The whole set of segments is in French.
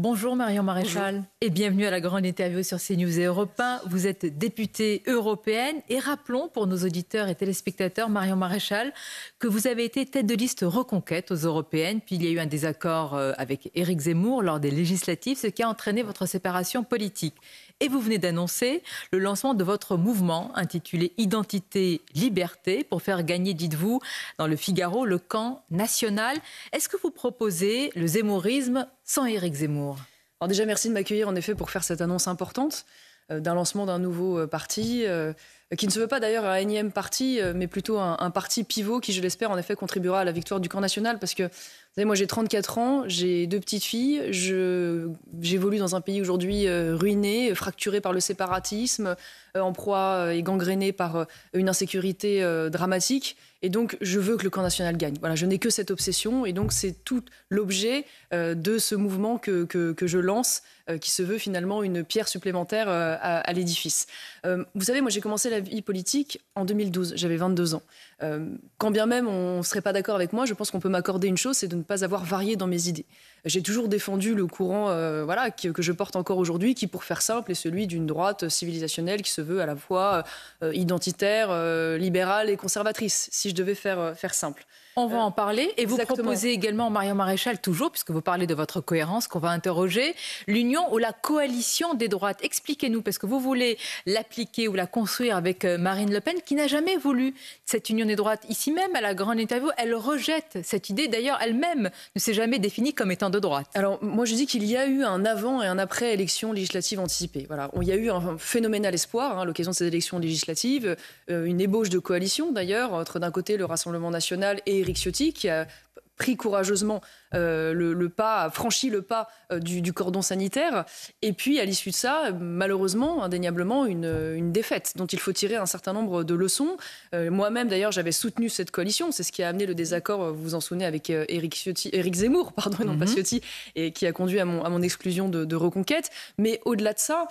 Bonjour Marion Maréchal. Bonjour. Et bienvenue à la grande interview sur CNews et Europe 1. Vous êtes députée européenne et rappelons pour nos auditeurs et téléspectateurs, Marion Maréchal, que vous avez été tête de liste Reconquête aux européennes, puis il y a eu un désaccord avec Éric Zemmour lors des législatives, ce qui a entraîné votre séparation politique. Et vous venez d'annoncer le lancement de votre mouvement intitulé Identité, Liberté pour faire gagner, dites-vous, dans le Figaro, le camp national. Est-ce que vous proposez le zemmourisme sans Éric Zemmour ? Alors déjà, merci de m'accueillir en effet pour faire cette annonce importante d'un lancement d'un nouveau parti qui ne se veut pas d'ailleurs un énième parti, mais plutôt un parti pivot qui, je l'espère, en effet, contribuera à la victoire du camp national parce que, vous savez, moi j'ai 34 ans, j'ai 2 petites filles, j'évolue dans un pays aujourd'hui ruiné, fracturé par le séparatisme, en proie et gangréné par une insécurité dramatique. Et donc, je veux que le camp national gagne. Voilà, je n'ai que cette obsession. Et donc, c'est tout l'objet de ce mouvement que je lance, qui se veut finalement une pierre supplémentaire à l'édifice. Vous savez, moi, j'ai commencé la vie politique en 2012. J'avais 22 ans. Quand bien même on ne serait pas d'accord avec moi, je pense qu'on peut m'accorder une chose, c'est de ne pas avoir varié dans mes idées. J'ai toujours défendu le courant que je porte encore aujourd'hui, qui, pour faire simple, est celui d'une droite civilisationnelle qui se veut à la fois identitaire, libérale et conservatrice, si je devais faire simple. On va en parler. Et vous Exactement. proposez également, Marion Maréchal, toujours, puisque vous parlez de votre cohérence, qu'on va interroger, l'union ou la coalition des droites. Expliquez-nous, parce que vous voulez l'appliquer ou la construire avec Marine Le Pen, qui n'a jamais voulu cette union des droites. Ici même, à la grande interview, elle rejette cette idée. D'ailleurs, elle-même ne s'est jamais définie comme étant de droite. Alors, moi, je dis qu'il y a eu un avant et un après élection législative anticipée. Voilà. Il y a eu un phénoménal espoir à l'occasion de ces élections législatives, une ébauche de coalition, d'ailleurs, entre d'un côté le Rassemblement national et Éric Ciotti, qui a pris courageusement le pas, a franchi le pas du cordon sanitaire. Et puis, à l'issue de ça, malheureusement, indéniablement, une défaite dont il faut tirer un certain nombre de leçons. Moi-même, d'ailleurs, j'avais soutenu cette coalition. C'est ce qui a amené le désaccord, vous vous en souvenez, avec Éric Zemmour, pardon, non pas Ciotti, et qui a conduit à mon exclusion de Reconquête. Mais au-delà de ça...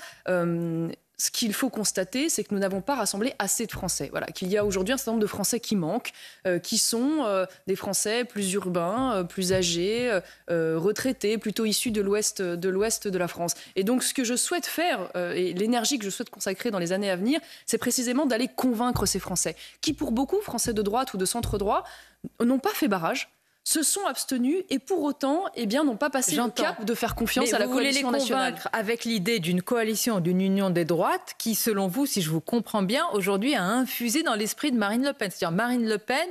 ce qu'il faut constater, c'est que nous n'avons pas rassemblé assez de Français. Voilà, qu'il y a aujourd'hui un certain nombre de Français qui manquent, qui sont des Français plus urbains, plus âgés, retraités, plutôt issus de l'ouest de la France. Et donc, ce que je souhaite faire, et l'énergie que je souhaite consacrer dans les années à venir, c'est précisément d'aller convaincre ces Français, qui pour beaucoup, Français de droite ou de centre-droit, n'ont pas fait barrage, se sont abstenus et pour autant n'ont pas passé le cap de faire confiance à la coalition nationale. Vous voulez les convaincre avec l'idée d'une coalition, d'une union des droites qui, selon vous, si je vous comprends bien, aujourd'hui a infusé dans l'esprit de Marine Le Pen. C'est-à-dire Marine Le Pen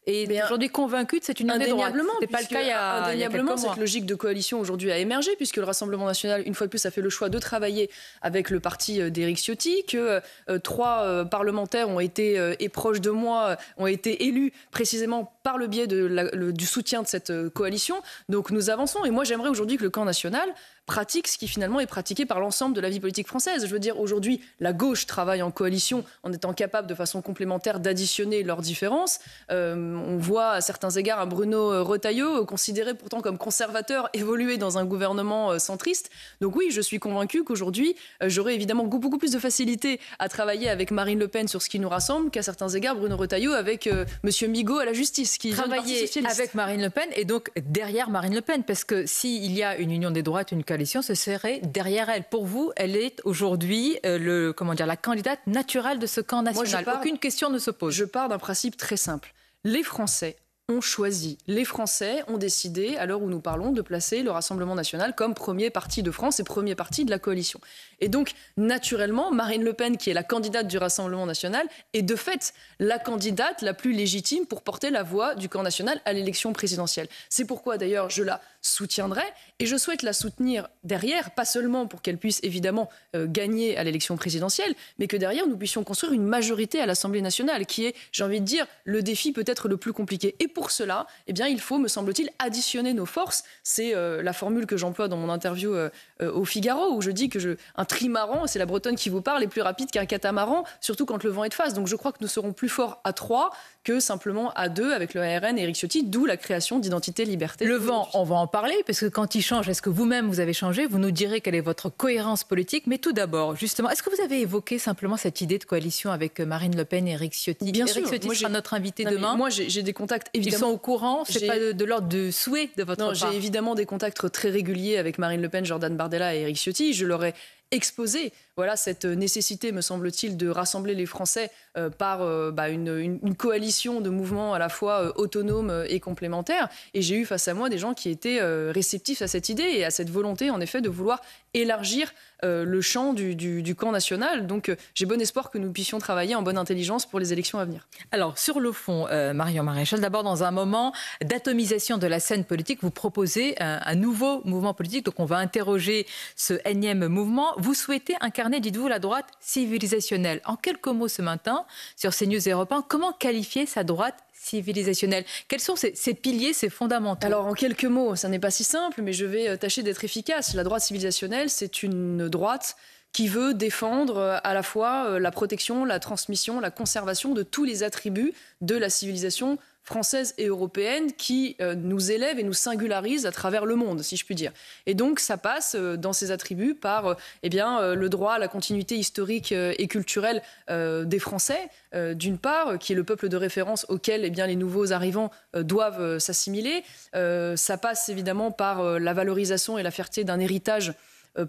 est aujourd'hui convaincue de cette union des droites. Ce n'est pas le cas il y a quelques mois. Cette logique de coalition aujourd'hui a émergé puisque le Rassemblement national, une fois de plus, a fait le choix de travailler avec le parti d'Éric Ciotti, que 3 parlementaires ont été, et proches de moi, ont été élus précisément par le biais du soutien de cette coalition. Donc nous avançons. Et moi, j'aimerais aujourd'hui que le camp national pratique ce qui finalement est pratiqué par l'ensemble de la vie politique française. Je veux dire, aujourd'hui, la gauche travaille en coalition en étant capable de façon complémentaire d'additionner leurs différences. On voit à certains égards un Bruno Retailleau, considéré pourtant comme conservateur, évoluer dans un gouvernement centriste. Donc oui, je suis convaincue qu'aujourd'hui, j'aurai évidemment beaucoup plus de facilité à travailler avec Marine Le Pen sur ce qui nous rassemble qu'à certains égards Bruno Retailleau avec Monsieur Migaud à la justice. Qui travailler avec Marine Le Pen et donc derrière Marine Le Pen, parce que s'il y a une union des droites, une coalition, ce serait derrière elle. Pour vous, elle est aujourd'hui la candidate naturelle de ce camp national. Aucune question ne se pose. Je pars d'un principe très simple. Les Français ont choisi. Les Français ont décidé, à l'heure où nous parlons, de placer le Rassemblement national comme premier parti de France et premier parti de la coalition. Et donc, naturellement, Marine Le Pen, qui est la candidate du Rassemblement national, est de fait la candidate la plus légitime pour porter la voix du camp national à l'élection présidentielle. C'est pourquoi, d'ailleurs, je la soutiendrai et je souhaite la soutenir derrière, pas seulement pour qu'elle puisse évidemment gagner à l'élection présidentielle, mais que derrière, nous puissions construire une majorité à l'Assemblée nationale, qui est, j'ai envie de dire, le défi peut-être le plus compliqué. Et pour cela, il faut, me semble-t-il, additionner nos forces. C'est la formule que j'emploie dans mon interview au Figaro, où je dis que un trimaran, c'est la Bretonne qui vous parle, est plus rapide qu'un catamaran, surtout quand le vent est de face. Donc je crois que nous serons plus forts à 3 que simplement à 2 avec le RN et Éric Ciotti, d'où la création d'Identité Liberté. Le vent, on va en parler, parce que quand il change, est-ce que vous-même vous avez changé? Vous nous direz quelle est votre cohérence politique. Mais tout d'abord, justement, est-ce que vous avez évoqué simplement cette idée de coalition avec Marine Le Pen et Éric Ciotti? Bien sûr. Éric Ciotti sera notre invité demain. Moi, j'ai des contacts, évidemment. Ils sont au courant? C'est pas de l'ordre de souhait de votre part? J'ai évidemment des contacts très réguliers avec Marine Le Pen, Jordan Bardella et Éric Ciotti. Je leur ai exposé cette nécessité, me semble-t-il, de rassembler les Français par une coalition de mouvements à la fois autonomes et complémentaires. Et j'ai eu face à moi des gens qui étaient réceptifs à cette idée et à cette volonté, en effet, de vouloir élargir le champ du camp national. Donc j'ai bon espoir que nous puissions travailler en bonne intelligence pour les élections à venir. Alors, sur le fond, Marion Maréchal, d'abord, dans un moment d'atomisation de la scène politique, vous proposez un nouveau mouvement politique. Donc on va interroger ce énième mouvement. Vous souhaitez incarner, dites-vous, la droite civilisationnelle. En quelques mots ce matin, sur CNews et Europe 1, comment qualifier sa droite civilisationnelle? Quels sont ces piliers, ces fondamentaux? Alors, en quelques mots, ça n'est pas si simple, mais je vais tâcher d'être efficace. La droite civilisationnelle, c'est une droite qui veut défendre à la fois la protection, la transmission, la conservation de tous les attributs de la civilisation française et européenne qui nous élève et nous singularise à travers le monde, si je puis dire. Et donc, ça passe dans ces attributs par le droit à la continuité historique et culturelle des Français, d'une part, qui est le peuple de référence auquel les nouveaux arrivants doivent s'assimiler. Ça passe évidemment par la valorisation et la fierté d'un héritage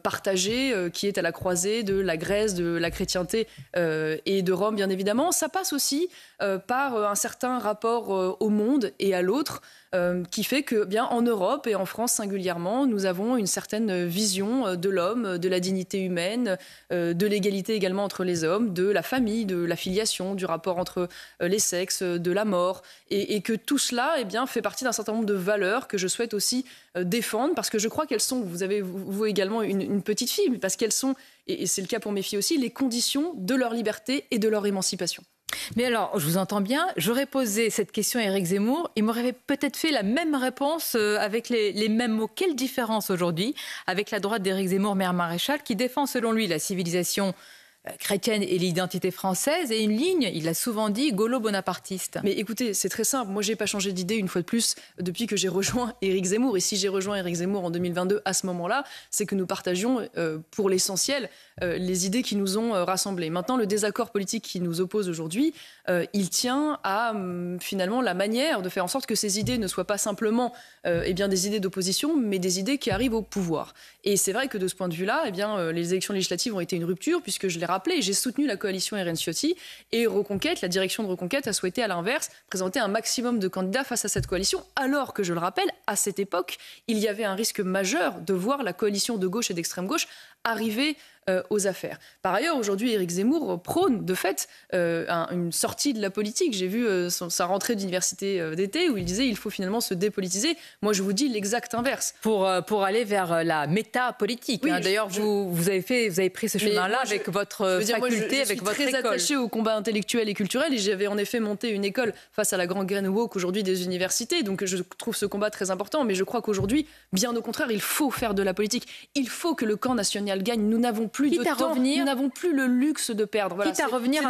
partagé qui est à la croisée de la Grèce, de la chrétienté et de Rome, bien évidemment. Ça passe aussi par un certain rapport au monde et à l'autre qui fait que, en Europe et en France singulièrement, nous avons une certaine vision de l'homme, de la dignité humaine, de l'égalité également entre les hommes, de la famille, de la filiation, du rapport entre les sexes, de la mort, et que tout cela fait partie d'un certain nombre de valeurs que je souhaite aussi défendre, parce que je crois qu'elles sont, vous avez vous également une petite fille, mais parce qu'elles sont, et c'est le cas pour mes filles aussi, les conditions de leur liberté et de leur émancipation. Mais alors, je vous entends bien, j'aurais posé cette question à Éric Zemmour, il m'aurait peut-être fait la même réponse avec les mêmes mots. Quelle différence aujourd'hui avec la droite d'Éric Zemmour, maire maréchal, qui défend selon lui la civilisation chrétienne et l'identité française, et une ligne, il l'a souvent dit, gaulo-bonapartiste? Mais écoutez, c'est très simple. Moi, j'ai pas changé d'idée une fois de plus depuis que j'ai rejoint Éric Zemmour. Et si j'ai rejoint Éric Zemmour en 2022, à ce moment-là, c'est que nous partagions, pour l'essentiel, les idées qui nous ont rassemblés. Maintenant, le désaccord politique qui nous oppose aujourd'hui, il tient à finalement la manière de faire en sorte que ces idées ne soient pas simplement des idées d'opposition, mais des idées qui arrivent au pouvoir. Et c'est vrai que de ce point de vue-là, les élections législatives ont été une rupture, puisque je l'ai rappelé, j'ai soutenu la coalition RN Ciotti, et Reconquête, la direction de Reconquête a souhaité à l'inverse présenter un maximum de candidats face à cette coalition, alors que, je le rappelle, à cette époque, il y avait un risque majeur de voir la coalition de gauche et d'extrême gauche arriver aux affaires. Par ailleurs, aujourd'hui, Éric Zemmour prône de fait une sortie de la politique. J'ai vu sa rentrée d'université d'été où il disait il faut finalement se dépolitiser. Moi, je vous dis l'exact inverse. Pour aller vers la méta-politique. Oui, D'ailleurs, vous avez pris ce chemin-là avec votre faculté, avec votre école. Je suis très attachée au combat intellectuel et culturel, et j'avais en effet monté une école face à la grande graine woke aujourd'hui des universités. Donc je trouve ce combat très important, mais je crois qu'aujourd'hui, bien au contraire, il faut faire de la politique. Il faut que le camp national gagne. Nous n'avons plus de temps, nous n'avons plus le luxe de perdre. Voilà, c'est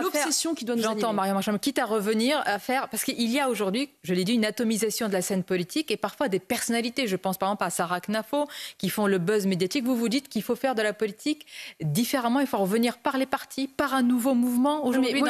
l'obsession qui doit nous animer. J'entends, Marion Maréchal, quitte à revenir à faire... Parce qu'il y a aujourd'hui, je l'ai dit, une atomisation de la scène politique et parfois des personnalités. Je pense par exemple à Sarah Knafo, qui font le buzz médiatique. Vous dites qu'il faut faire de la politique différemment, il faut revenir par les partis, par un nouveau mouvement aujourd'hui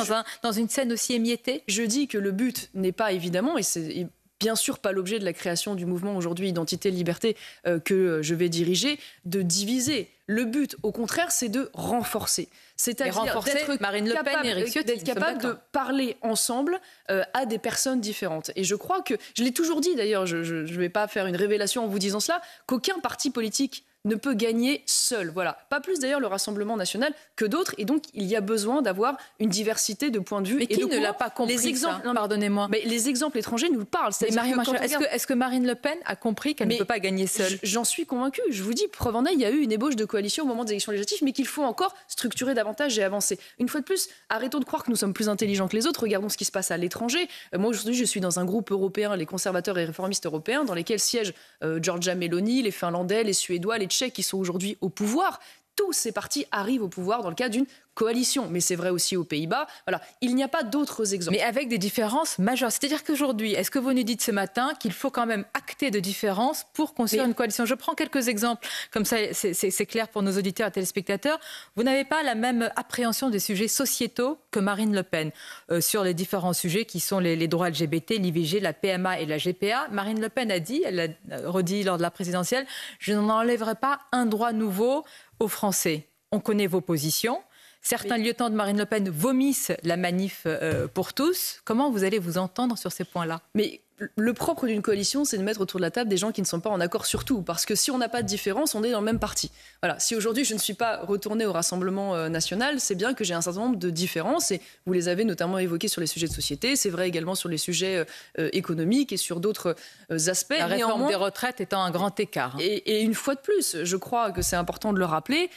dans une scène aussi émiettée. Je dis que le but n'est pas évidemment, et c'est bien sûr pas l'objet de la création du mouvement aujourd'hui Identité Liberté que je vais diriger, de diviser. Le but, au contraire, c'est de renforcer. C'est-à-dire d'être Marine Le Pen et Éric Ciotti, d'être capable de parler ensemble à des personnes différentes. Et je crois que, je l'ai toujours dit d'ailleurs, je ne vais pas faire une révélation en vous disant cela, qu'aucun parti politique ne peut gagner seul. Voilà. Pas plus d'ailleurs le Rassemblement national que d'autres. Et donc, il y a besoin d'avoir une diversité de points de vue. Mais qui ne l'a pas compris, pardonnez-moi. Mais les exemples étrangers nous le parlent. Est-ce que Marine Le Pen a compris qu'elle ne peut pas gagner seule? J'en suis convaincue. Je vous dis, preuve en est, il y a eu une ébauche de coalition au moment des élections législatives, mais qu'il faut encore structurer davantage et avancer. Une fois de plus, arrêtons de croire que nous sommes plus intelligents que les autres. Regardons ce qui se passe à l'étranger. Moi, aujourd'hui, je suis dans un groupe européen, les conservateurs et réformistes européens, dans lesquels siègent Giorgia Meloni, les Finlandais, les Suédois, les Tchèques qui sont aujourd'hui au pouvoir. tous ces partis arrivent au pouvoir dans le cadre d'une coalition. Mais c'est vrai aussi aux Pays-Bas. Voilà, il n'y a pas d'autres exemples. Mais avec des différences majeures. C'est-à-dire qu'aujourd'hui, est-ce que vous nous dites ce matin qu'il faut quand même acter de différences pour construire une coalition? Je prends quelques exemples, comme ça c'est clair pour nos auditeurs et téléspectateurs. Vous n'avez pas la même appréhension des sujets sociétaux que Marine Le Pen sur les différents sujets qui sont les droits LGBT, l'IVG, la PMA et la GPA. Marine Le Pen a dit, elle l'a redit lors de la présidentielle, je n'enlèverai pas un droit nouveau aux Français. On connaît vos positions. Certains lieutenants de Marine Le Pen vomissent la manif pour tous. Comment vous allez vous entendre sur ces points-là? Mais le propre d'une coalition, c'est de mettre autour de la table des gens qui ne sont pas en accord sur tout. Parce que si on n'a pas de différence, on est dans le même parti. Voilà. Si aujourd'hui, je ne suis pas retournée au Rassemblement national, c'est bien que j'ai un certain nombre de différences. Et vous les avez notamment évoquées sur les sujets de société. C'est vrai également sur les sujets économiques et sur d'autres aspects. La réforme des retraites étant un grand écart. Et une fois de plus, je crois que c'est important de le rappeler,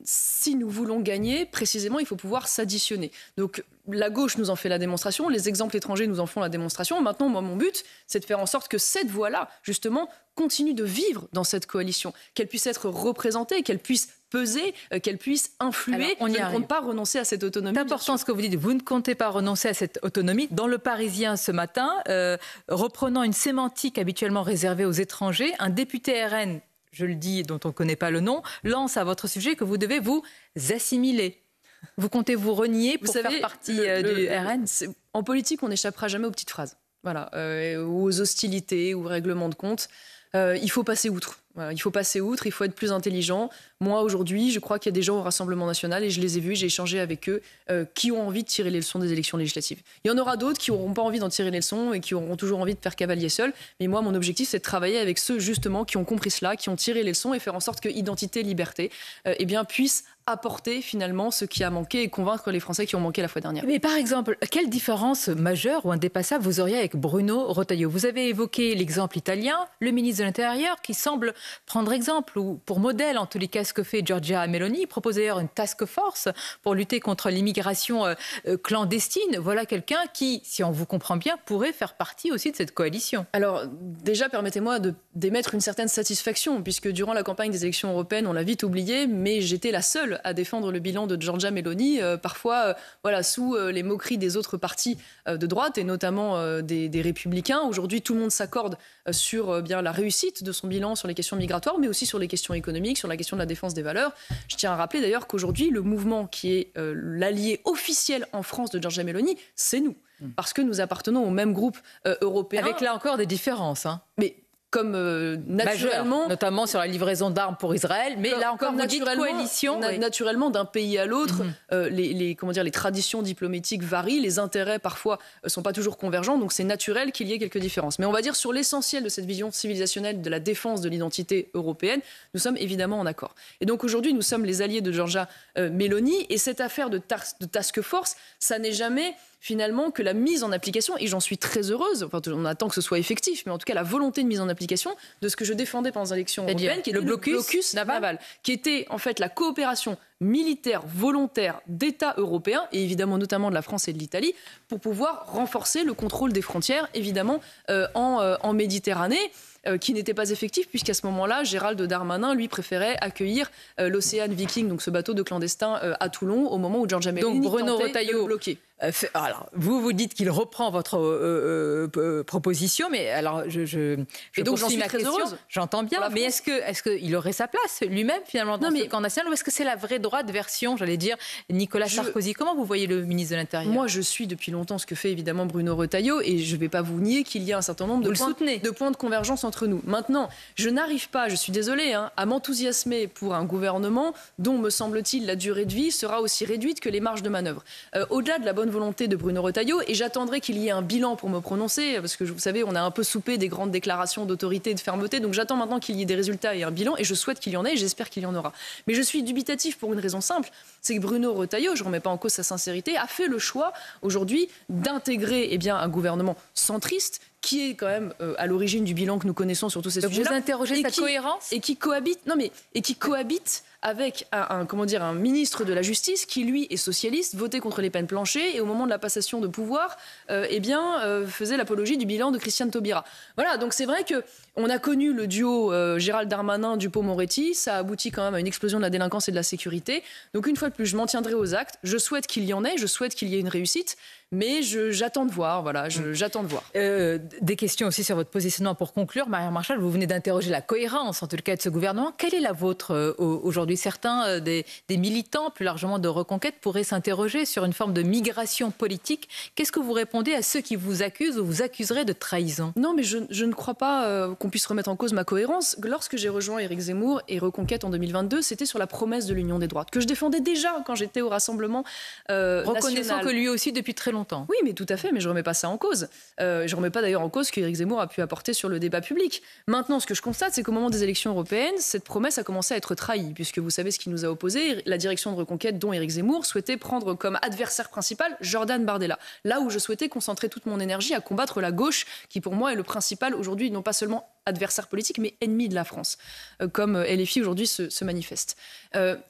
si nous voulons gagner, précisément, il faut pouvoir s'additionner. Donc, la gauche nous en fait la démonstration, les exemples étrangers nous en font la démonstration. Maintenant, moi, mon but, c'est de faire en sorte que cette voie-là, justement, continue de vivre dans cette coalition, qu'elle puisse être représentée, qu'elle puisse peser, qu'elle puisse influer. Alors, on je ne compte pas renoncer à cette autonomie. C'est important ce que vous dites. Vous ne comptez pas renoncer à cette autonomie. Dans Le Parisien ce matin, reprenant une sémantique habituellement réservée aux étrangers, un député RN, je le dis, dont on ne connaît pas le nom, lance à votre sujet que vous devez vous assimiler. Vous comptez vous renier pour faire partie du RN? En politique, on n'échappera jamais aux petites phrases. Voilà, aux hostilités, aux règlements de compte. Il faut passer outre. Voilà, il faut passer outre, il faut être plus intelligent. Moi, aujourd'hui, je crois qu'il y a des gens au Rassemblement national, et je les ai vus, j'ai échangé avec eux, qui ont envie de tirer les leçons des élections législatives. Il y en aura d'autres qui n'auront pas envie d'en tirer les leçons et qui auront toujours envie de faire cavalier seul. Mais moi, mon objectif, c'est de travailler avec ceux, justement, qui ont compris cela, qui ont tiré les leçons et faire en sorte que identité, liberté, puissent apporter, finalement, ce qui a manqué et convaincre les Français qui ont manqué la fois dernière. Mais par exemple, quelle différence majeure ou indépassable vous auriez avec Bruno Retailleau? Vous avez évoqué l'exemple italien, le ministre de l'Intérieur, qui semble prendre exemple, ou pour modèle, en tous les cas, ce que fait Giorgia Meloni. Il propose d'ailleurs une task force pour lutter contre l'immigration clandestine. Voilà quelqu'un qui, si on vous comprend bien, pourrait faire partie aussi de cette coalition. Alors, déjà, permettez-moi d'émettre une certaine satisfaction, puisque durant la campagne des élections européennes, on l'a vite oublié, mais j'étais la seule à défendre le bilan de Giorgia Meloni, parfois sous les moqueries des autres partis de droite, et notamment des Républicains. Aujourd'hui, tout le monde s'accorde sur la réussite de son bilan sur les questions migratoires, mais aussi sur les questions économiques, sur la question de la défense des valeurs. Je tiens à rappeler d'ailleurs qu'aujourd'hui, le mouvement qui est l'allié officiel en France de Giorgia Meloni, c'est nous. Parce que nous appartenons au même groupe européen. Avec là encore des différences. Mais comme naturellement... Majeure, notamment sur la livraison d'armes pour Israël, mais là encore, vous dites coalition. Naturellement, d'un pays à l'autre, les traditions diplomatiques varient, les intérêts parfois ne sont pas toujours convergents, donc c'est naturel qu'il y ait quelques différences. Mais on va dire sur l'essentiel de cette vision civilisationnelle de la défense de l'identité européenne, nous sommes évidemment en accord. Et donc aujourd'hui, nous sommes les alliés de Giorgia Meloni, et cette affaire de task force, ça n'est jamais finalement que la mise en application, et j'en suis très heureuse, on attend que ce soit effectif, mais en tout cas la volonté de mise en application de ce que je défendais pendant les élections européennes, qui était le blocus naval, qui était en fait la coopération militaire volontaire d'États européens, et évidemment notamment de la France et de l'Italie, pour pouvoir renforcer le contrôle des frontières, évidemment en Méditerranée, qui n'était pas effectif, puisqu'à ce moment-là, Gérald Darmanin, lui, préférait accueillir l'Océan Viking, donc ce bateau de clandestins à Toulon, au moment où Giorgia Meloni tentait de le bloquer. Alors, vous dites qu'il reprend votre proposition, mais alors je donc j'en suis très heureuse. J'entends bien, mais est-ce qu'il aurait sa place lui-même finalement dans ce camp national, ou est-ce que c'est la vraie droite version, j'allais dire, Nicolas Sarkozy? Comment vous voyez le ministre de l'Intérieur? Moi, je suis depuis longtemps ce que fait évidemment Bruno Retailleau, et je ne vais pas vous nier qu'il y a un certain nombre de points de convergence entre nous. Maintenant, je n'arrive pas, je suis désolée, à m'enthousiasmer pour un gouvernement dont, me semble-t-il, la durée de vie sera aussi réduite que les marges de manœuvre. Au-delà de la bonne volonté de Bruno Retailleau, et j'attendrai qu'il y ait un bilan pour me prononcer, parce que vous savez, on a un peu soupé des grandes déclarations d'autorité et de fermeté, donc j'attends maintenant qu'il y ait des résultats et un bilan, et je souhaite qu'il y en ait, et j'espère qu'il y en aura. Mais je suis dubitatif pour une raison simple, c'est que Bruno Retailleau, je ne remets pas en cause sa sincérité, a fait le choix aujourd'hui d'intégrer un gouvernement centriste, qui est quand même à l'origine du bilan que nous connaissons sur tous ces sujets-là. Vous interrogez sa cohérence ? Et qui cohabite avec un ministre de la Justice qui, lui, est socialiste, votait contre les peines planchées et au moment de la passation de pouvoir, faisait l'apologie du bilan de Christiane Taubira. Voilà, donc c'est vrai qu'on a connu le duo Gérald Darmanin-Dupond-Moretti, ça aboutit quand même à une explosion de la délinquance et de la sécurité. Donc une fois de plus, je m'en tiendrai aux actes. Je souhaite qu'il y en ait, je souhaite qu'il y ait une réussite, mais j'attends de voir. Voilà, j'attends de voir. Des questions aussi sur votre positionnement pour conclure. Marion Maréchal, vous venez d'interroger la cohérence, en tout cas, de ce gouvernement. Quelle est la vôtre aujourd'hui? Certains des militants, plus largement de Reconquête, pourraient s'interroger sur une forme de migration politique. Qu'est-ce que vous répondez à ceux qui vous accusent ou vous accuseraient de trahison? Non, mais je ne crois pas qu'on puisse remettre en cause ma cohérence. Lorsque j'ai rejoint Éric Zemmour et Reconquête en 2022, c'était sur la promesse de l'union des droites, que je défendais déjà quand j'étais au Rassemblement Reconnaissant national. que lui aussi, depuis très longtemps. Oui, mais tout à fait, mais je ne remets pas ça en cause. Je ne remets pas d'ailleurs en cause ce qu'Éric Zemmour a pu apporter sur le débat public. Maintenant, ce que je constate, c'est qu'au moment des élections européennes, cette promesse a commencé à être trahie, puisque vous savez ce qui nous a opposés. La direction de Reconquête, dont Éric Zemmour, souhaitait prendre comme adversaire principal Jordan Bardella. Là où je souhaitais concentrer toute mon énergie à combattre la gauche, qui pour moi est le principal aujourd'hui, non pas seulement adversaire politique, mais ennemi de la France, comme LFI aujourd'hui se manifeste.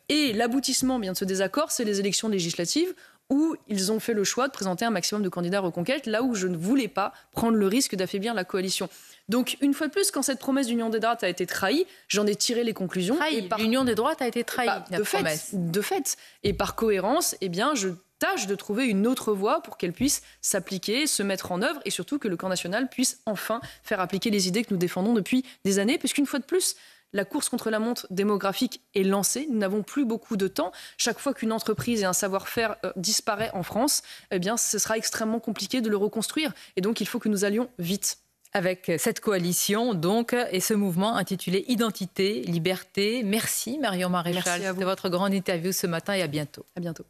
Et l'aboutissement bien de ce désaccord, c'est les élections législatives, où ils ont fait le choix de présenter un maximum de candidats Reconquête, là où je ne voulais pas prendre le risque d'affaiblir la coalition. Donc, une fois de plus, quand cette promesse d'union des droites a été trahie, j'en ai tiré les conclusions. L'union des droites a été trahie, de fait. Et par cohérence, je tâche de trouver une autre voie pour qu'elle puisse s'appliquer, se mettre en œuvre et surtout que le camp national puisse enfin faire appliquer les idées que nous défendons depuis des années. Puisqu'une fois de plus, la course contre la montre démographique est lancée. Nous n'avons plus beaucoup de temps. Chaque fois qu'une entreprise et un savoir-faire disparaît en France, ce sera extrêmement compliqué de le reconstruire. Et donc, il faut que nous allions vite. Avec cette coalition, donc, et ce mouvement intitulé Identité, Liberté. Merci Marion Maréchal. Merci à vous. De votre grande interview ce matin et à bientôt. À bientôt.